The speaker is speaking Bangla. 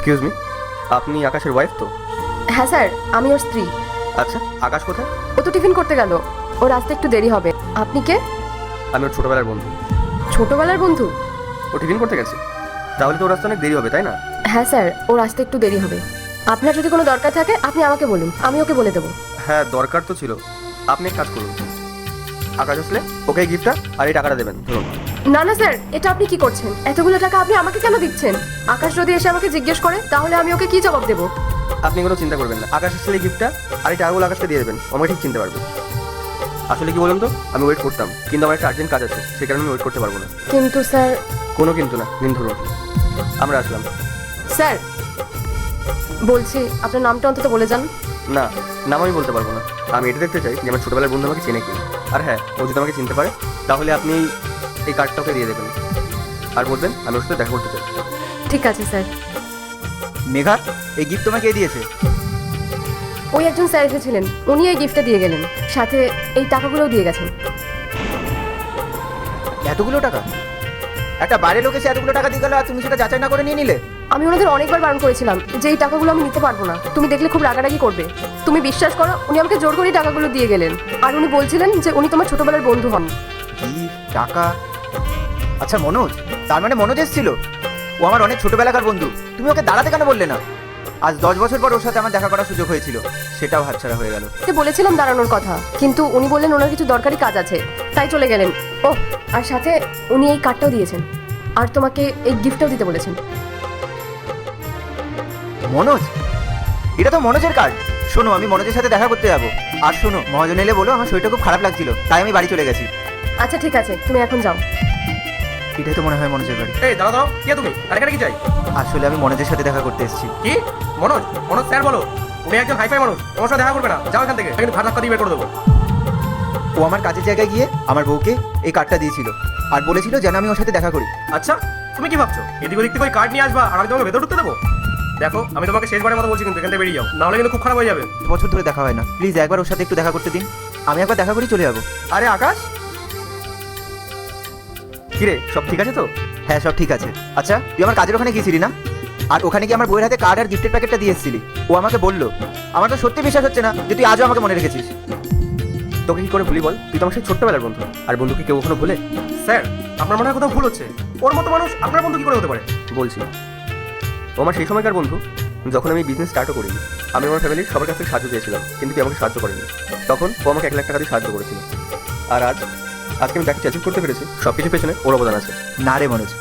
এক্সকিউজ মি, আপনি আকাশের ওয়াইফ তো? হ্যাঁ স্যার, আমি ওর স্ত্রী। আচ্ছা, আকাশ কোথায়? ও তো টিফিন করতে গেল, ওর আসতে একটু দেরি হবে। আপনি কে? আমি ওর ছোটবেলার বন্ধু। ছোটবেলার বন্ধু? ও টিফিন করতে গেছে, তাহলে তো ওর আসতে অনেক দেরি হবে, তাই না? হ্যাঁ স্যার, ওর আসতে একটু দেরি হবে। আপনার যদি কোনো দরকার থাকে আপনি আমাকে বলুন, আমি ওকে বলে দেবো। হ্যাঁ, দরকার তো ছিল। আপনি এক কাজ করুন, আকাশ আসলে ওকে এই গিফটটা আর এই টাকাটা দেবেন, ধরুন। না না স্যার, এটা আপনি কি করছেন? এতগুলো টাকা আপনি আমাকে কেন দিচ্ছেন? আকাশ যদি এসে আমাকে জিজ্ঞেস করে তাহলে আমি ওকে কি জবাব দেবো? আপনি কোনো চিন্তা করবেন না, আকাশ আসলে এই গিফটটা আর এই টাকাগুলো আকাশকে দিয়ে দেবেন, আমাকে ঠিক চিনতে পারবে। আসলে কি বলুন তো, আমি ওয়েট করতাম, কিন্তু আমার একটা আর্জেন্ট কাজ আছে, সেই কারণে আমি ওয়েট করতে পারবো না। কিন্তু স্যার। কোনো কিন্তু না, নিন ধরুন। আমরা আসলাম। স্যার বলছি, আপনার নামটা অন্তত বলে যান। না, নাম আমি বলতে পারবো না। আমি এটা দেখতে চাই যে আমার ছোটবেলার বন্ধু আমাকে চেনে কি। আর হ্যাঁ, ও যদি আমাকে চিনতে পারে তাহলে আপনি এই কার্ডটা ওকে দিয়ে দেবেন আর বলবেন আমি ওর সাথে দেখা করতে চাই। ঠিক আছে স্যার। মেঘা, এই গিফট তোমাকে কে দিয়েছে? ওই একজন স্যার এসেছিলেন, উনি এই গিফটটা দিয়ে গেলেন, সাথে এই টাকাগুলোও দিয়ে গেছেন। এতগুলো টাকা? একটা বাইরের লোক এসে এতগুলো টাকা দিয়ে গেল আর তুমি সেটা যাচাই না করে নিয়ে নিলে? আমি ওনাদের অনেকবার বারণ করেছিলাম যে এই টাকাগুলো আমি নিতে পারবো না, তুমি দেখলে খুব রাগারাগি করবে। তুমি বিশ্বাস করো, উনি আমাকে জোর করে টাকাগুলো দিয়ে গেলেন। আর উনি বলছিলেন যে উনি তোমার ছোটবেলার বন্ধু হন। গিফট, টাকা। আচ্ছা মনোজ, তার মানে মনোজ এসেছিল? ও আমার অনেক ছোটবেলাকার বন্ধু, তুমি ওকে দাঁড়াতে কেন বললে না? আজ 10 বছর পর ওর সাথে আমার দেখা করার সুযোগ হয়েছিল, সেটাও হাতছাড়া হয়ে গেল। বলেছিলাম দাঁড়ানোর কথা, কিন্তু উনি বললেন ওনার কিছু দরকারি কাজ আছে, তাই চলে গেলেন। ও, আর সাথে উনি এই কার্ডটাও দিয়েছেন আর তোমাকে এই গিফটটাও দিতে বলেছেন। মনোজ? এটা তো মনোজের কার্ড। শোনো, আমি মনোজের সাথে দেখা করতে যাবো। আর শোনো, মহাজন এলে বলো আমার শরীরটা খুব খারাপ লাগছিল, তাই আমি বাড়ি চলে গেছি। আচ্ছা ঠিক আছে, তুমি এখন যাও। এটাই তো মনে হয় মনোজের বাড়ি। এই দাঁড়াও দাঁড়াও, কে তুমি? আর এখানে কি চাই? আসলে আমি মনোজের সাথে দেখা করতে এসেছি। কি? মনোজ? মনোজ স্যার বলো, উনি একজন হাইফাই মানুষ, তোমার সাথে দেখা করবে না, যাও এখান থেকে, কিন্তু ঘাট ধাক্কা দিয়ে বের করে দেবো। ও আমার কাজের জায়গায় গিয়ে আমার বউকে এই কার্ডটা দিয়েছিল আর বলেছিল যেন আমি ওর সাথে দেখা করি। আচ্ছা, তুমি কি ভাবছো এদিক ওদিক থেকে ওই কার্ড নিয়ে আসবা আর আমি তোমাকে ভেতর ঢুকতে দেবো? দেখো, আমি তোমাকে শেষবারের মতো বলছি, কিন্তু এখান থেকে বেরিয়ে যাও, নাহলে কিন্তু খুব খারাপ হয়ে যাবে। বছর ধরে দেখা হয় না, প্লিজ একবার ওর সাথে একটু দেখা করতে দিন। আমি একবার দেখা করেই চলে যাবো। আরে আকাশ, কিরে সব ঠিক আছে তো? হ্যাঁ, সব ঠিক আছে। আচ্ছা, তুই আমার কাজের ওখানে গিয়েছিলি না? আর ওখানে কি আমার বউয়ের হাতে কার্ড আর গিফটের প্যাকেটটা দিয়ে এসেছিলি? ও আমাকে বললো। আমার তো সত্যি বিশ্বাস হচ্ছে না যে তুই আজও আমাকে মনে রেখেছিস। তোকে কি করে ভুলি বল, তুই তো আমার সেই ছোট্টবেলার বন্ধু, আর বন্ধুকে কেউ কখনো ভুলে? স্যার, আপনার মনে হয় কোথাও ভুল হচ্ছে। ওর মতো মানুষ আপনার বন্ধু কি করে হতে পারে? বলছি, ও আমার সেই সময়কার বন্ধু যখন আমি বিজনেস স্টার্টও করিনি। আমি আমার ফ্যামিলির সবার কাছ থেকে সাহায্য চেয়েছিলাম, কিন্তু কেউ আমাকে সাহায্য করেনি। তখন ও আমাকে 1,00,000 টাকা দিয়ে সাহায্য করেছিল। আর আজকে আমি ব্যাগটা অ্যাচিভ করতে পেরেছি, সব কিছু পেছনে ওর অবদান আছে। না রে মনোজ,